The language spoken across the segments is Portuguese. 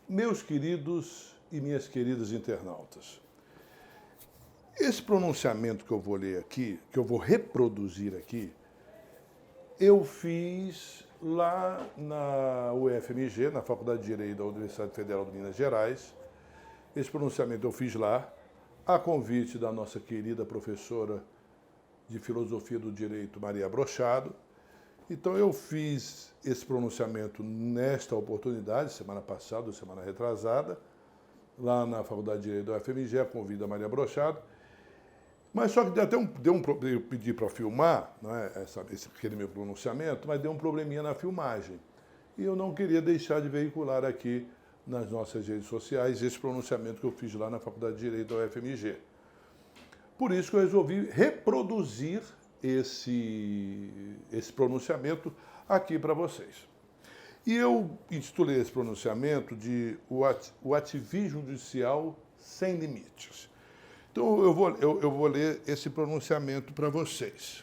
Meus queridos e minhas queridas internautas, esse pronunciamento que eu vou ler aqui, que eu vou reproduzir aqui, eu fiz lá na UFMG, na Faculdade de Direito da Universidade Federal de Minas Gerais. Esse pronunciamento eu fiz lá, a convite da nossa querida professora de Filosofia do Direito, Maria Brochado. Então, eu fiz esse pronunciamento nesta oportunidade, semana passada ou semana retrasada, lá na Faculdade de Direito da UFMG, a convite da Maria Brochado. Mas só que eu pedi para filmar, não é, aquele meu pronunciamento, mas deu um probleminha na filmagem. E eu não queria deixar de veicular aqui nas nossas redes sociais esse pronunciamento que eu fiz lá na Faculdade de Direito da UFMG. Por isso que eu resolvi reproduzir esse pronunciamento aqui para vocês. E eu intitulei esse pronunciamento de O Ativismo Judicial Sem Limites. Então, eu vou ler esse pronunciamento para vocês.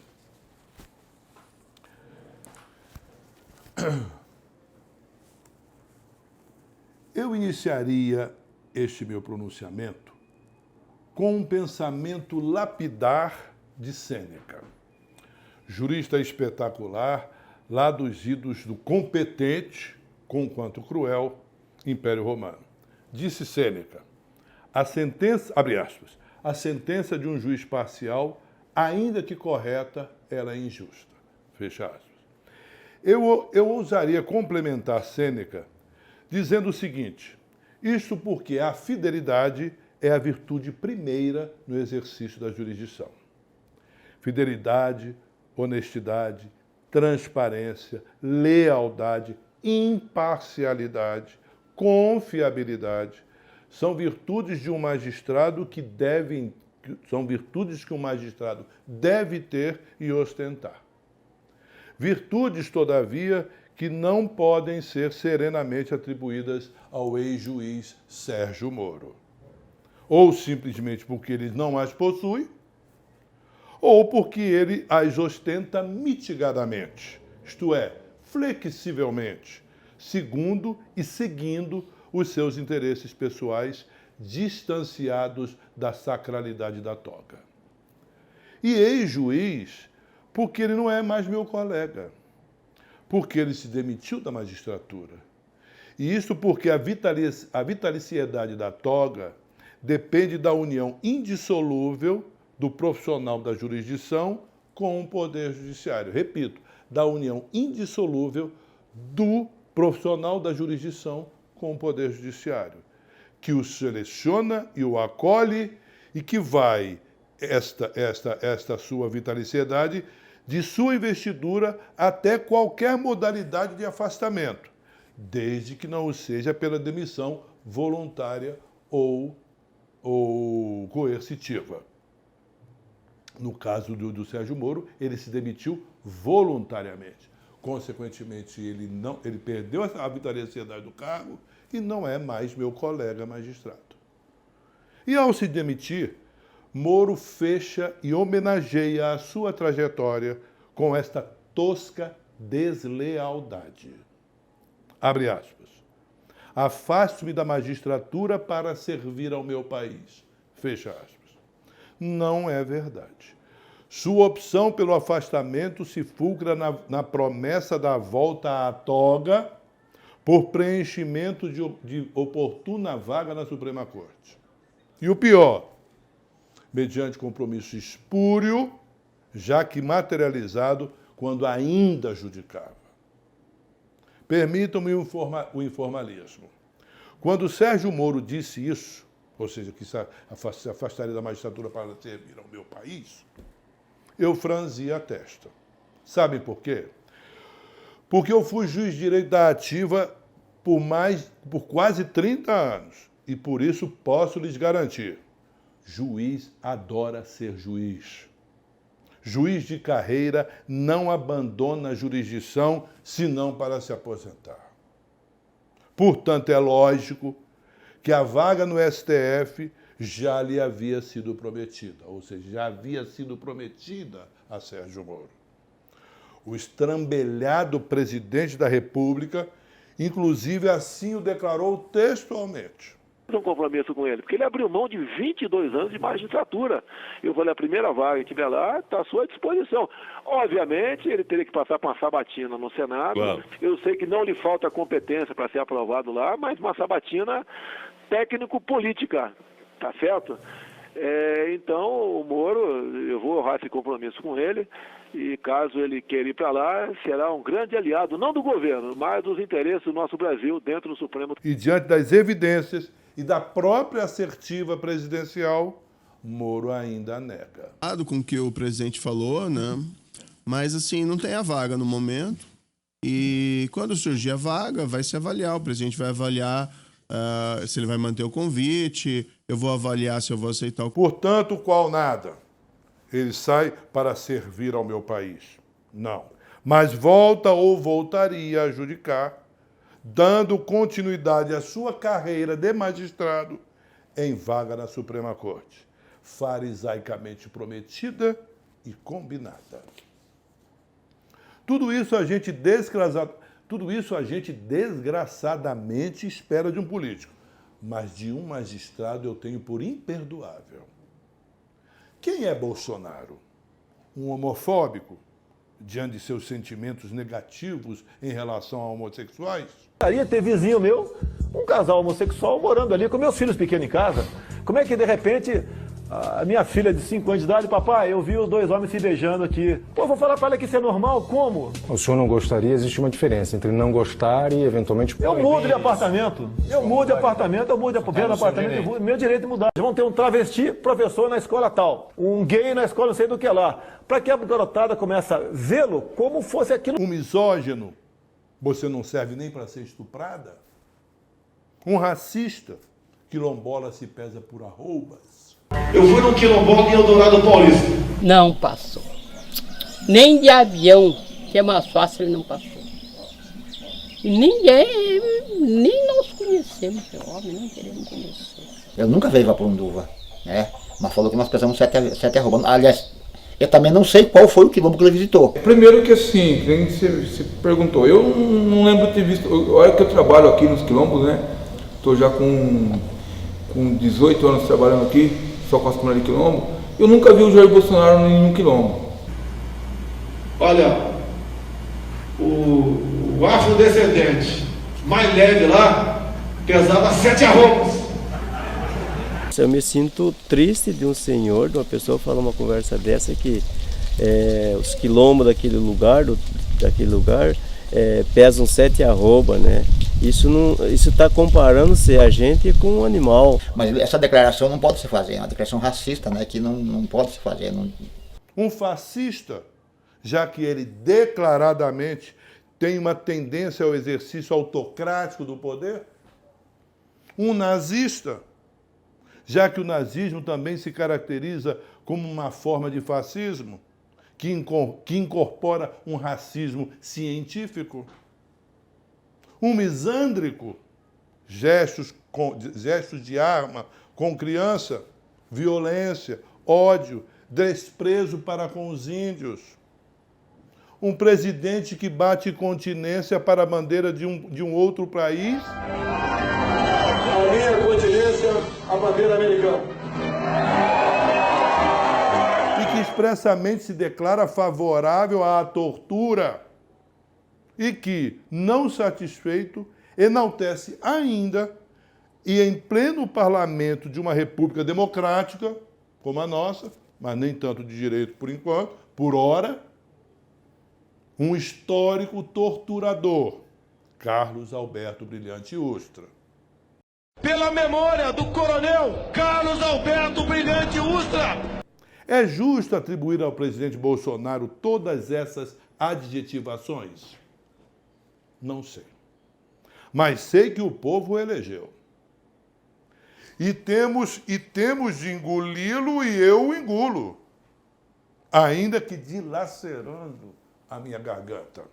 Eu iniciaria este meu pronunciamento com um pensamento lapidar de Sêneca, jurista espetacular lá dos idos do competente, conquanto cruel, Império Romano. Disse Sêneca, abre aspas, a sentença de um juiz parcial, ainda que correta, ela é injusta. Fecha aspas. Eu ousaria complementar Sêneca dizendo o seguinte, isto porque a fidelidade é a virtude primeira no exercício da jurisdição. Fidelidade, honestidade, transparência, lealdade, imparcialidade, confiabilidade, são virtudes de um magistrado são virtudes que um magistrado deve ter e ostentar. Virtudes, todavia, que não podem ser serenamente atribuídas ao ex-juiz Sérgio Moro. Ou simplesmente porque ele não as possui, ou porque ele as ostenta mitigadamente, isto é, flexivelmente, segundo e seguindo os seus interesses pessoais distanciados da sacralidade da toga. E ex-juiz, porque ele não é mais meu colega, porque ele se demitiu da magistratura. E isso porque a vitaliciedade da toga depende da união indissolúvel do profissional da jurisdição com o poder judiciário. Repito, da união indissolúvel do profissional da jurisdição com o poder judiciário, que o seleciona e o acolhe e que vai, esta sua vitaliciedade, de sua investidura até qualquer modalidade de afastamento, desde que não seja pela demissão voluntária ou coercitiva. No caso do Sérgio Moro, ele se demitiu voluntariamente. Consequentemente, ele perdeu a vitaliciedade do cargo e não é mais meu colega magistrado. E ao se demitir, Moro fecha e homenageia a sua trajetória com esta tosca deslealdade. Abre aspas. Afasto-me da magistratura para servir ao meu país. Fecha aspas. Não é verdade. Sua opção pelo afastamento se fulcra na promessa da volta à toga por preenchimento de oportuna vaga na Suprema Corte. E o pior, mediante compromisso espúrio, já que materializado quando ainda judicava. Permitam-me o informalismo. Quando Sérgio Moro disse isso, ou seja, que se afastaria da magistratura para servir ao meu país, eu franzi a testa. Sabem por quê? Porque eu fui juiz de direito da ativa por quase 30 anos. E por isso posso lhes garantir, juiz adora ser juiz. Juiz de carreira não abandona a jurisdição senão para se aposentar. Portanto, é lógico que a vaga no STF já lhe havia sido prometida, ou seja, já havia sido prometida a Sérgio Moro. O estrambelhado presidente da República Inclusive, assim o declarou textualmente. Um compromisso com ele, porque ele abriu mão de 22 anos de magistratura. Eu falei, a primeira vaga que tiver lá está à sua disposição. Obviamente, ele teria que passar por uma sabatina no Senado. Claro. Eu sei que não lhe falta competência para ser aprovado lá, mas uma sabatina técnico-política, tá certo? Então, o Moro, eu vou honrar esse compromisso com ele, e caso ele queira ir para lá, será um grande aliado, não do governo, mas dos interesses do nosso Brasil dentro do Supremo. E diante das evidências e da própria assertiva presidencial, Moro ainda nega. Com o que o presidente falou, né? Mas, assim, não tem a vaga no momento. E quando surgir a vaga, vai se avaliar. O presidente vai avaliar se ele vai manter o convite. Eu vou avaliar se eu vou aceitar o... Portanto, qual nada? Ele sai para servir ao meu país. Não. Mas volta ou voltaria a judicar, dando continuidade à sua carreira de magistrado em vaga na Suprema Corte, farisaicamente prometida e combinada. Tudo isso a gente desgraçadamente espera de um político, mas de um magistrado eu tenho por imperdoável. Quem é Bolsonaro? Um homofóbico? Diante de seus sentimentos negativos em relação a homossexuais? Ter vizinho meu, um casal homossexual morando ali com meus filhos pequenos em casa. Como é que de repente a minha filha de 5 anos de idade, papai, eu vi os 2 homens se beijando aqui. Pô, vou falar para ela que isso é normal? Como? O senhor não gostaria, existe uma diferença entre não gostar e eventualmente... Eu mudo de apartamento. Eu mudo de apartamento, eu mudo de apartamento, meu direito de mudar. Vão ter um travesti professor na escola tal, um gay na escola não sei do que lá. Para que a garotada comece a vê-lo como fosse aquilo. Um misógino, você não serve nem para ser estuprada? Um racista, quilombola se pesa por arroubas. Eu fui num quilombola em Eldorado Paulista. Não passou. Nem de avião, que é mais fácil, ele não passou. E nem nós conhecemos esse homem, nem queremos conhecer. Eu nunca vi Vaporunduva, né? Mas falou que nós pesamos 7 arroba. Aliás, eu também não sei qual foi o quilombo que ele visitou. Primeiro que assim, você perguntou, eu não lembro de ter visto, olha que eu trabalho aqui nos quilombos, né? Estou já com 18 anos trabalhando aqui, só com as comunidades de quilombo, eu nunca vi o Jair Bolsonaro em nenhum quilombo. Olha, o afrodescendente mais leve lá pesava 7 arrobas. Eu me sinto triste de um senhor, de uma pessoa falar uma conversa dessa que os quilombos daquele lugar, pesam 7 arroba, né? Isso está comparando-se a gente com um animal. Mas essa declaração não pode se fazer, é uma declaração racista, né? Que não pode se fazer. Não... Um fascista, já que ele declaradamente tem uma tendência ao exercício autocrático do poder? Um nazista, já que o nazismo também se caracteriza como uma forma de fascismo, que incorpora um racismo científico? Um misândrico, gestos de arma com criança, violência, ódio, desprezo para com os índios. Um presidente que bate continência para a bandeira de um outro país. A minha continência, a bandeira americana. E que expressamente se declara favorável à tortura. E que, não satisfeito, enaltece ainda, e em pleno parlamento de uma república democrática, como a nossa, mas nem tanto de direito por enquanto, por hora, um histórico torturador, Carlos Alberto Brilhante Ustra. Pela memória do coronel Carlos Alberto Brilhante Ustra! É justo atribuir ao presidente Bolsonaro todas essas adjetivações? Não sei. Mas sei que o povo o elegeu. E temos de engoli-lo e eu o engulo, ainda que dilacerando a minha garganta.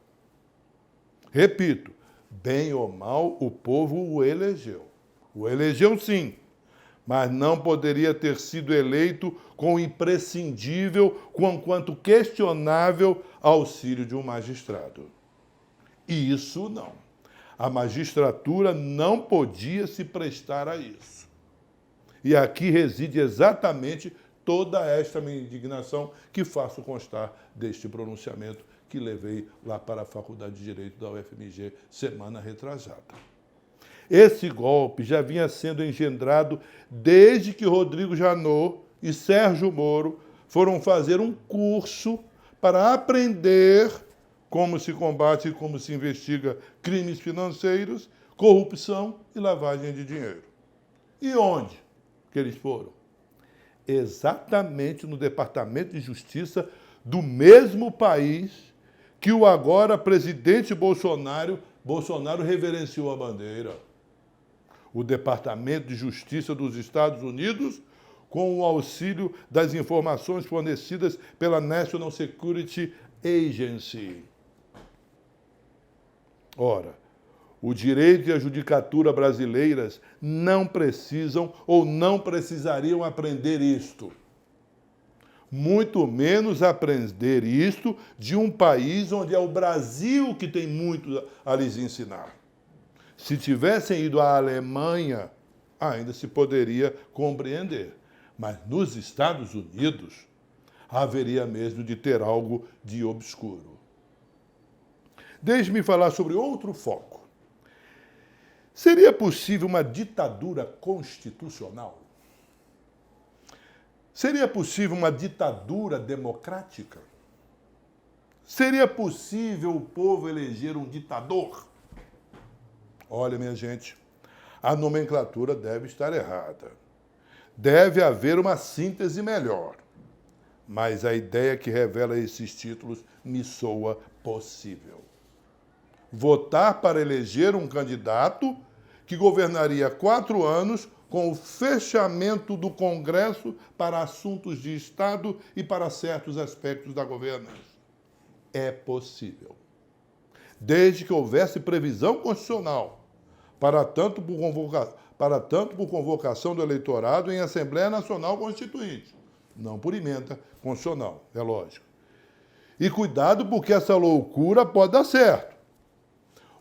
Repito, bem ou mal, o povo o elegeu. O elegeu sim, mas não poderia ter sido eleito com o imprescindível, quanto questionável auxílio de um magistrado. Isso não. A magistratura não podia se prestar a isso. E aqui reside exatamente toda esta minha indignação que faço constar deste pronunciamento que levei lá para a Faculdade de Direito da UFMG semana retrasada. Esse golpe já vinha sendo engendrado desde que Rodrigo Janot e Sérgio Moro foram fazer um curso para aprender como se combate e como se investiga crimes financeiros, corrupção e lavagem de dinheiro. E onde que eles foram? Exatamente no Departamento de Justiça do mesmo país que o agora presidente Bolsonaro reverenciou a bandeira. O Departamento de Justiça dos Estados Unidos, com o auxílio das informações fornecidas pela National Security Agency. Ora, o direito e a judicatura brasileiras não precisam ou não precisariam aprender isto. Muito menos aprender isto de um país onde é o Brasil que tem muito a lhes ensinar. Se tivessem ido à Alemanha, ainda se poderia compreender. Mas nos Estados Unidos, haveria mesmo de ter algo de obscuro. Deixe-me falar sobre outro foco. Seria possível uma ditadura constitucional? Seria possível uma ditadura democrática? Seria possível o povo eleger um ditador? Olha, minha gente, a nomenclatura deve estar errada. Deve haver uma síntese melhor. Mas a ideia que revela esses títulos me soa possível. Votar para eleger um candidato que governaria 4 anos com o fechamento do Congresso para assuntos de Estado e para certos aspectos da governança. É possível. Desde que houvesse previsão constitucional, para tanto por convocação do eleitorado em Assembleia Nacional Constituinte, não por emenda constitucional, é lógico. E cuidado, porque essa loucura pode dar certo.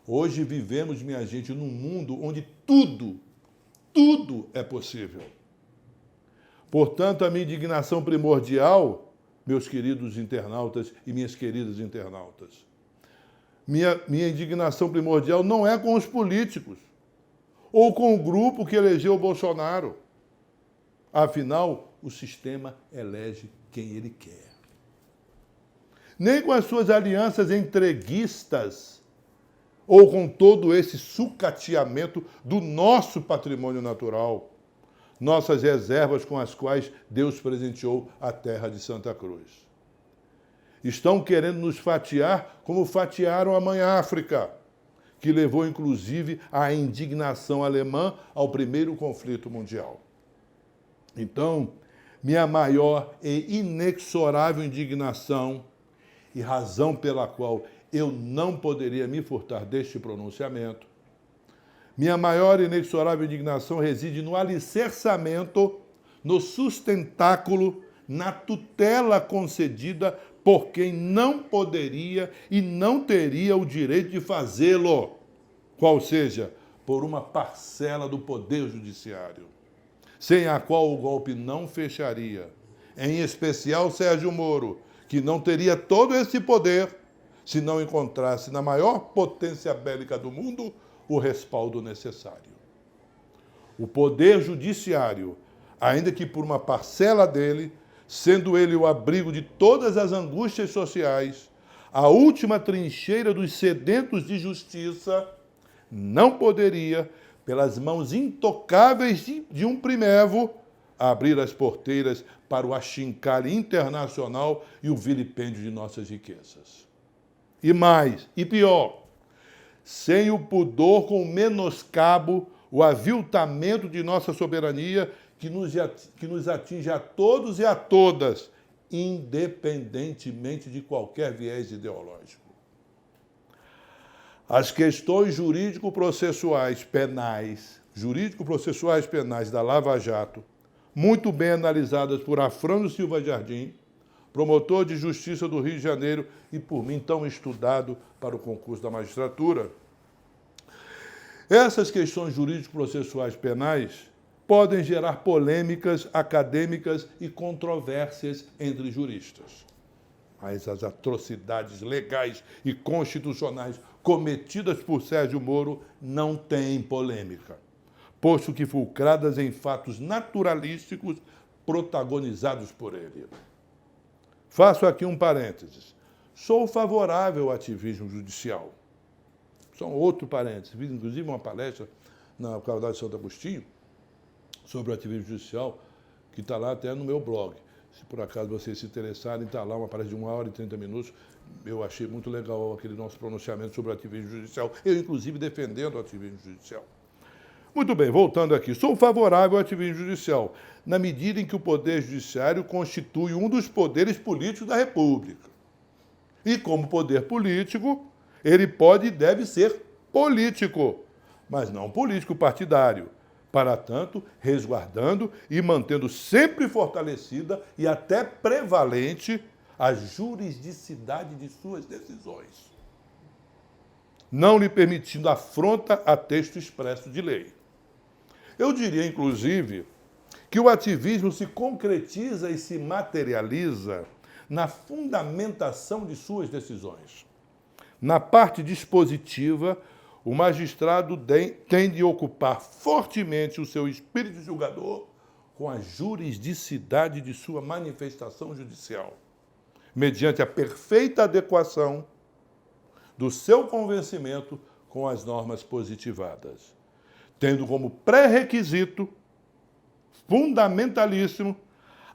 Hoje vivemos, minha gente, num mundo onde tudo é possível. Portanto, a minha indignação primordial, meus queridos internautas e minhas queridas internautas, minha indignação primordial não é com os políticos ou com o grupo que elegeu o Bolsonaro. Afinal, o sistema elege quem ele quer. Nem com as suas alianças entreguistas ou com todo esse sucateamento do nosso patrimônio natural, nossas reservas com as quais Deus presenteou a terra de Santa Cruz. Estão querendo nos fatiar como fatiaram a Mãe África, que levou, inclusive, à indignação alemã ao primeiro conflito mundial. Então, minha maior e inexorável indignação e razão pela qual eu não poderia me furtar deste pronunciamento, minha maior e inexorável indignação reside no alicerçamento, no sustentáculo, na tutela concedida por quem não poderia e não teria o direito de fazê-lo, qual seja, por uma parcela do Poder Judiciário, sem a qual o golpe não fecharia, em especial Sérgio Moro, que não teria todo esse poder se não encontrasse na maior potência bélica do mundo o respaldo necessário. O Poder Judiciário, ainda que por uma parcela dele, sendo ele o abrigo de todas as angústias sociais, a última trincheira dos sedentos de justiça, não poderia, pelas mãos intocáveis de um primevo, abrir as porteiras para o achincalhe internacional e o vilipêndio de nossas riquezas. E mais, e pior, sem o pudor com o menoscabo, o aviltamento de nossa soberania que nos atinge a todos e a todas, independentemente de qualquer viés ideológico. As questões jurídico-processuais penais da Lava Jato, muito bem analisadas por Afrânio Silva Jardim, promotor de Justiça do Rio de Janeiro e por mim tão estudado para o concurso da magistratura, Essas questões jurídico-processuais penais podem gerar polêmicas acadêmicas e controvérsias entre juristas. Mas as atrocidades legais e constitucionais cometidas por Sérgio Moro não têm polêmica, posto que fulcradas em fatos naturalísticos protagonizados por ele. Faço aqui um parênteses. Sou favorável ao ativismo judicial. Só outro parênteses. Fiz, inclusive, uma palestra na Faculdade de Santo Agostinho sobre o ativismo judicial, que está lá até no meu blog. Se por acaso vocês se interessarem, está lá uma palestra de 1 hora e 30 minutos. Eu achei muito legal aquele nosso pronunciamento sobre o ativismo judicial. Eu, inclusive, defendendo o ativismo judicial. Muito bem, voltando aqui. Sou favorável ao ativismo judicial, na medida em que o Poder Judiciário constitui um dos poderes políticos da República. E, como poder político, ele pode e deve ser político, mas não político partidário. Para tanto, resguardando e mantendo sempre fortalecida e até prevalente a juridicidade de suas decisões, não lhe permitindo afronta a texto expresso de lei. Eu diria, inclusive, que o ativismo se concretiza e se materializa na fundamentação de suas decisões. Na parte dispositiva, o magistrado tem de ocupar fortemente o seu espírito julgador com a juridicidade de sua manifestação judicial, mediante a perfeita adequação do seu convencimento com as normas positivadas, tendo como pré-requisito fundamentalíssimo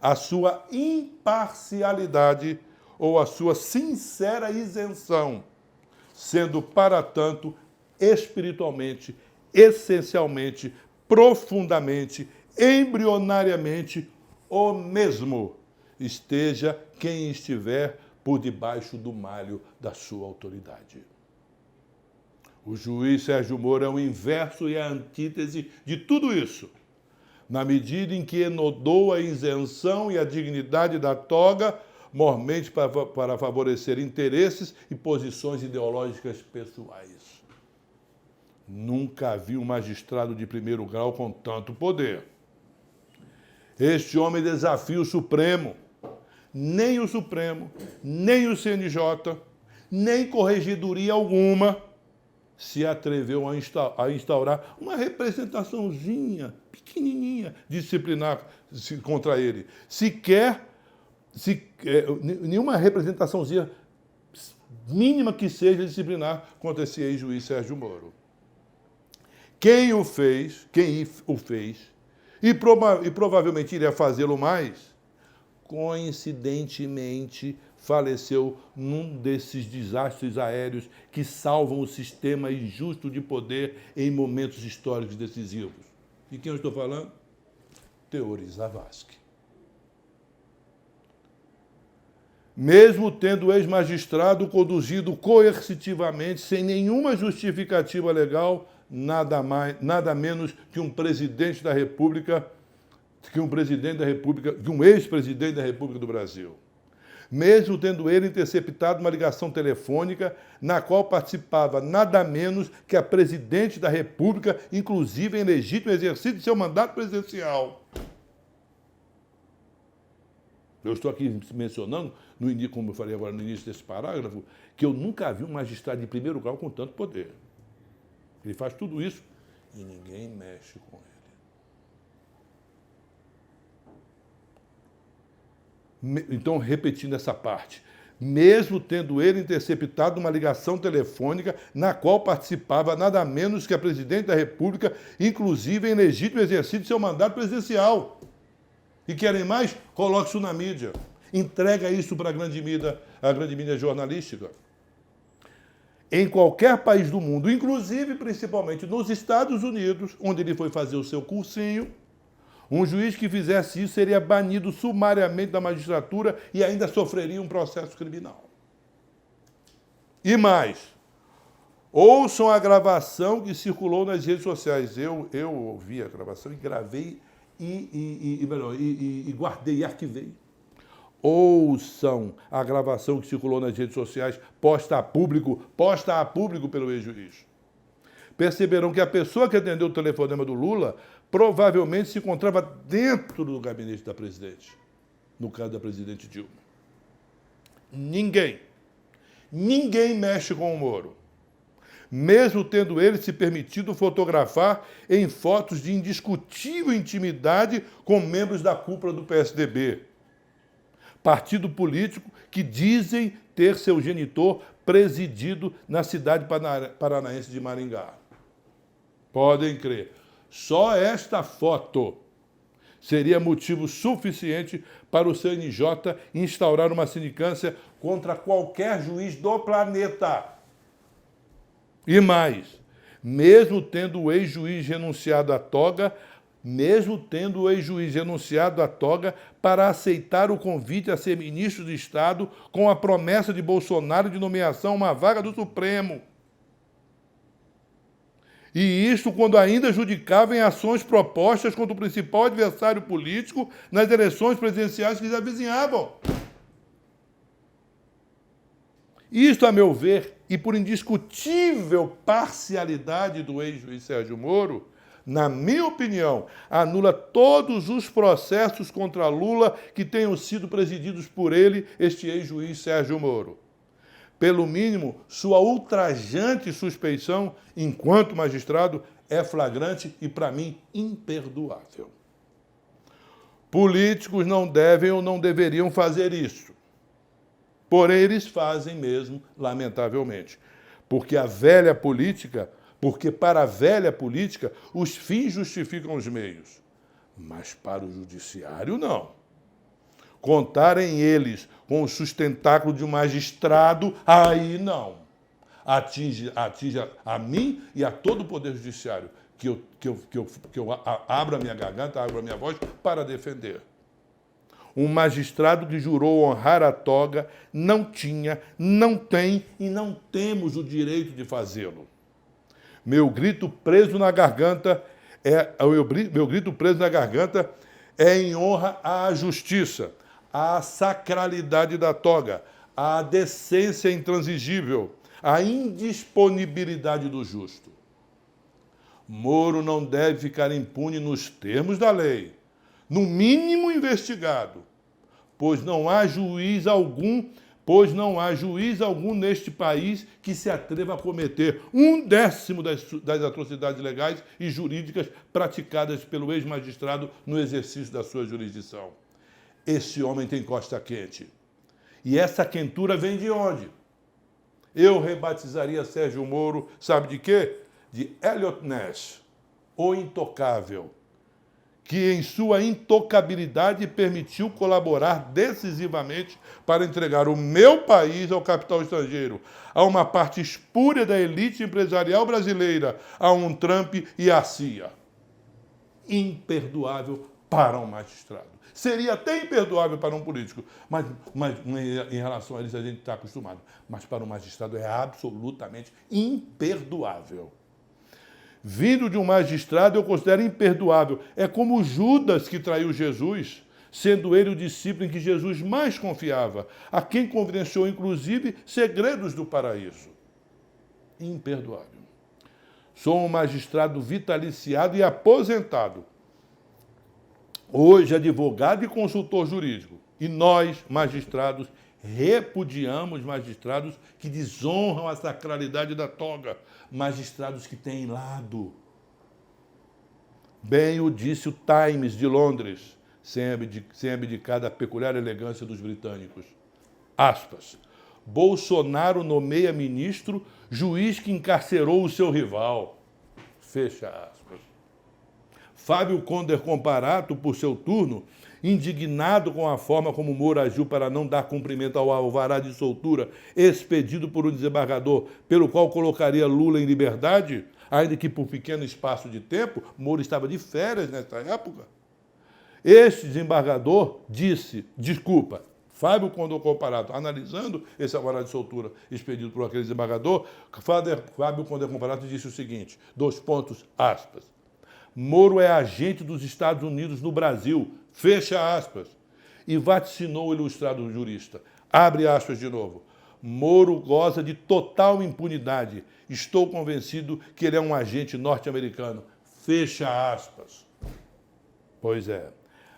a sua imparcialidade ou a sua sincera isenção, sendo, para tanto, espiritualmente, essencialmente, profundamente, embrionariamente, o mesmo, esteja quem estiver por debaixo do malho da sua autoridade. O juiz Sérgio Moro é o inverso e a antítese de tudo isso, na medida em que enodou a isenção e a dignidade da toga, mormente para favorecer interesses e posições ideológicas pessoais. Nunca vi um magistrado de primeiro grau com tanto poder. Este homem desafia o Supremo. Nem o Supremo, nem o CNJ, nem corregedoria alguma se atreveu a instaurar uma representaçãozinha, pequenininha, disciplinar contra ele. Nenhuma representaçãozinha mínima que seja disciplinar contra esse ex-juiz Sérgio Moro. Quem o fez, e provavelmente iria fazê-lo mais, coincidentemente faleceu num desses desastres aéreos que salvam o sistema injusto de poder em momentos históricos decisivos. De quem eu estou falando? Teori Zavascki. Mesmo tendo o ex-magistrado conduzido coercitivamente, sem nenhuma justificativa legal, nada menos que um ex-presidente da República do Brasil. Mesmo tendo ele interceptado uma ligação telefônica na qual participava nada menos que a presidente da República, inclusive em legítimo exercício de seu mandato presidencial. Eu estou aqui mencionando, como eu falei agora no início desse parágrafo, que eu nunca vi um magistrado de primeiro grau com tanto poder. Ele faz tudo isso e ninguém mexe com ele. Então, repetindo essa parte, mesmo tendo ele interceptado uma ligação telefônica na qual participava nada menos que a presidente da República, inclusive em legítimo exercício de seu mandato presidencial. E querem mais? Coloque isso na mídia. Entrega isso para a grande mídia jornalística. Em qualquer país do mundo, inclusive, principalmente nos Estados Unidos, onde ele foi fazer o seu cursinho, um juiz que fizesse isso seria banido sumariamente da magistratura e ainda sofreria um processo criminal. E mais, ouçam a gravação que circulou nas redes sociais. Eu ouvi a gravação e gravei e guardei e arquivei. Ouçam a gravação que circulou nas redes sociais, posta a público pelo ex-juiz. perceberão que a pessoa que atendeu o telefonema do Lula provavelmente se encontrava dentro do gabinete da presidente, no caso da presidente Dilma. Ninguém mexe com o Moro, mesmo tendo ele se permitido fotografar em fotos de indiscutível intimidade com membros da cúpula do PSDB, partido político que dizem ter seu genitor presidido na cidade paranaense de Maringá. Podem crer, só esta foto seria motivo suficiente para o CNJ instaurar uma sindicância contra qualquer juiz do planeta. E mais, mesmo tendo o ex-juiz renunciado à toga, para aceitar o convite a ser ministro de Estado com a promessa de Bolsonaro de nomeação a uma vaga do Supremo. E isto quando ainda judicava em ações propostas contra o principal adversário político nas eleições presidenciais que se avizinhavam. Isto, a meu ver, e por indiscutível parcialidade do ex-juiz Sérgio Moro, na minha opinião, anula todos os processos contra Lula que tenham sido presididos por ele, este ex-juiz Sérgio Moro. Pelo mínimo, sua ultrajante suspeição, enquanto magistrado, é flagrante e, para mim, imperdoável. Políticos não devem ou não deveriam fazer isso. Porém, eles fazem mesmo, lamentavelmente. Porque para a velha política, os fins justificam os meios. Mas para o judiciário, não. Contarem eles com o sustentáculo de um magistrado, aí não. Atinge a mim e a todo o Poder Judiciário, que eu abra a minha garganta, abra a minha voz para defender. Um magistrado que jurou honrar a toga não tinha, não tem e não temos o direito de fazê-lo. Meu grito preso na garganta é em honra à justiça, à sacralidade da toga, à decência intransigível, à indisponibilidade do justo. Moro não deve ficar impune nos termos da lei, no mínimo investigado, pois não há juiz algum neste país que se atreva a cometer 1/10 das atrocidades legais e jurídicas praticadas pelo ex-magistrado no exercício da sua jurisdição. Esse homem tem costa quente. E essa quentura vem de onde? Eu rebatizaria Sérgio Moro, sabe de quê? De Eliot Ness, o intocável, que em sua intocabilidade permitiu colaborar decisivamente para entregar o meu país ao capital estrangeiro, a uma parte espúria da elite empresarial brasileira, a um Trump e a CIA. Imperdoável para um magistrado. Seria até imperdoável para um político, mas em relação a isso a gente está acostumado. Mas para um magistrado é absolutamente imperdoável. Vindo de um magistrado, eu considero imperdoável. É como Judas que traiu Jesus, sendo ele o discípulo em que Jesus mais confiava, a quem confidenciou, inclusive, segredos do paraíso. Imperdoável. Sou um magistrado vitaliciado e aposentado. Hoje, advogado e consultor jurídico. E nós, magistrados, repudiamos magistrados que desonram a sacralidade da toga, magistrados que têm lado. Bem o disse o Times de Londres, sem abdicar da peculiar elegância dos britânicos. Aspas. Bolsonaro nomeia ministro juiz que encarcerou o seu rival. Fecha aspas. Fábio Conder Comparato, por seu turno, indignado com a forma como Moro agiu para não dar cumprimento ao alvará de soltura expedido por um desembargador, pelo qual colocaria Lula em liberdade, ainda que por pequeno espaço de tempo, Moro estava de férias nessa época. Este desembargador Fábio Conder Comparato, analisando esse alvará de soltura expedido por aquele desembargador, Fábio Conder Comparato disse o seguinte, aspas. Moro é agente dos Estados Unidos no Brasil, fecha aspas. E vaticinou o ilustrado jurista, abre aspas de novo. Moro goza de total impunidade. Estou convencido que ele é um agente norte-americano. Fecha aspas. Pois é,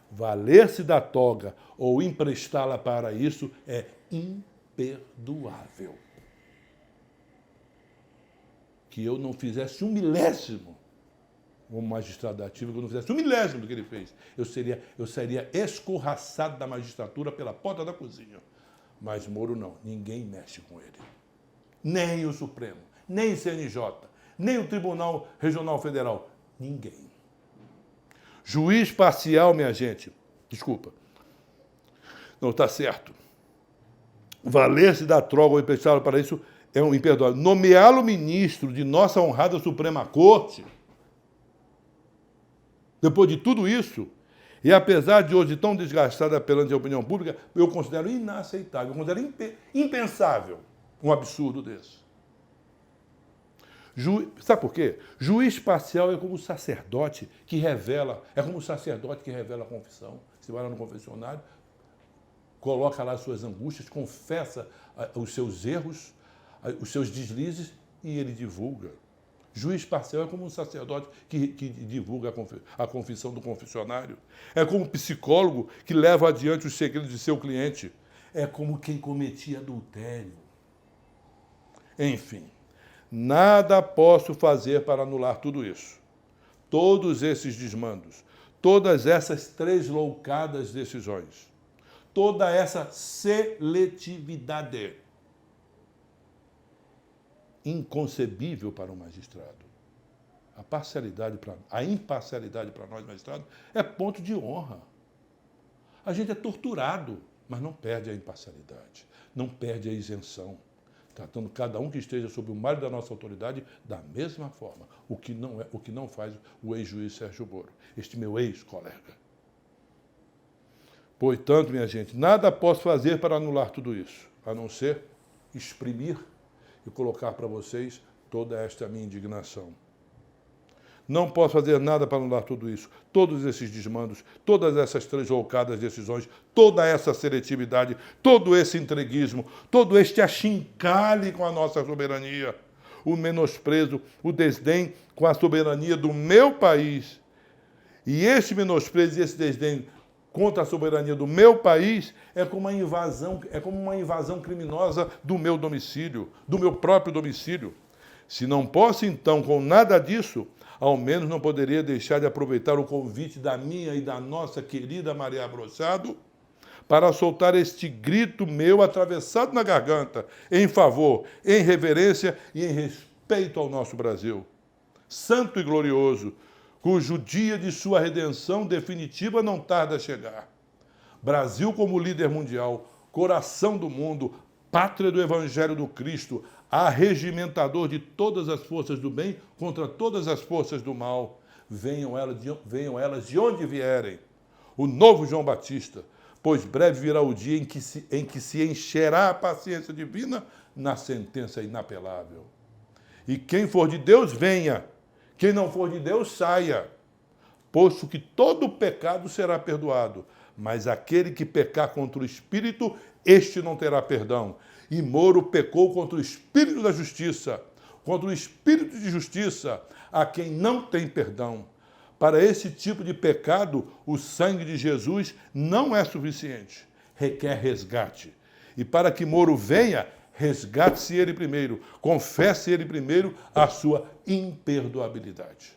valer-se da toga ou emprestá-la para isso é imperdoável. Que eu não fizesse um milésimo, como magistrado ativo, que eu não fizesse um milésimo do que ele fez. Eu seria escorraçado da magistratura pela porta da cozinha. Mas Moro não, ninguém mexe com ele. Nem o Supremo, nem o CNJ, nem o Tribunal Regional Federal. Ninguém. Juiz parcial, minha gente. Desculpa. Não, está certo. Valer-se da troca ou emprestá-lo para isso é um imperdoável. Nomeá-lo ministro de nossa honrada Suprema Corte, depois de tudo isso, e apesar de hoje tão desgastada perante a opinião pública, eu considero inaceitável, eu considero impensável um absurdo desse. Sabe por quê? Juiz parcial é como o sacerdote que revela, a confissão. Você vai lá no confessionário, coloca lá as suas angústias, confessa os seus erros, os seus deslizes e ele divulga. Juiz parcial é como um sacerdote que divulga a confissão do confessionário. É como um psicólogo que leva adiante os segredos de seu cliente. É como quem cometia adultério. Enfim, nada posso fazer para anular tudo isso. Todos esses desmandos, todas essas tresloucadas decisões, toda essa seletividade inconcebível para um magistrado. A imparcialidade para nós, magistrados, é ponto de honra. A gente é torturado, mas não perde a imparcialidade, não perde a isenção, tratando cada um que esteja sob o malho da nossa autoridade da mesma forma, o que não faz o ex-juiz Sérgio Moro, este meu ex-colega. Portanto, minha gente, nada posso fazer para anular tudo isso, a não ser exprimir e colocar para vocês toda esta minha indignação. Não posso fazer nada para anular tudo isso, todos esses desmandos, todas essas tresloucadas decisões, toda essa seletividade, todo esse entreguismo, todo este achincalhe com a nossa soberania, o menosprezo, o desdém com a soberania do meu país. E esse menosprezo e esse desdém contra a soberania do meu país é como uma invasão criminosa do meu domicílio, do meu próprio domicílio. Se não posso, então, com nada disso, ao menos não poderia deixar de aproveitar o convite da minha e da nossa querida Maria Abrochado para soltar este grito meu atravessado na garganta, em favor, em reverência e em respeito ao nosso Brasil, santo e glorioso, cujo dia de sua redenção definitiva não tarda a chegar. Brasil como líder mundial, coração do mundo, pátria do Evangelho do Cristo, arregimentador de todas as forças do bem contra todas as forças do mal. Venham elas de onde vierem. O novo João Batista, pois breve virá o dia em que se encherá a paciência divina na sentença inapelável. E quem for de Deus, venha. Quem não for de Deus, saia. Posto que todo pecado será perdoado, mas aquele que pecar contra o Espírito, este não terá perdão. E Moro pecou contra o Espírito da Justiça, contra o Espírito de Justiça, a quem não tem perdão. Para esse tipo de pecado, o sangue de Jesus não é suficiente. Requer resgate. E para que Moro venha, resgate-se ele primeiro, confesse ele primeiro a sua imperdoabilidade.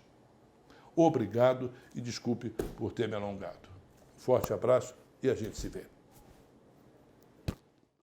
Obrigado e desculpe por ter me alongado. Forte abraço e a gente se vê.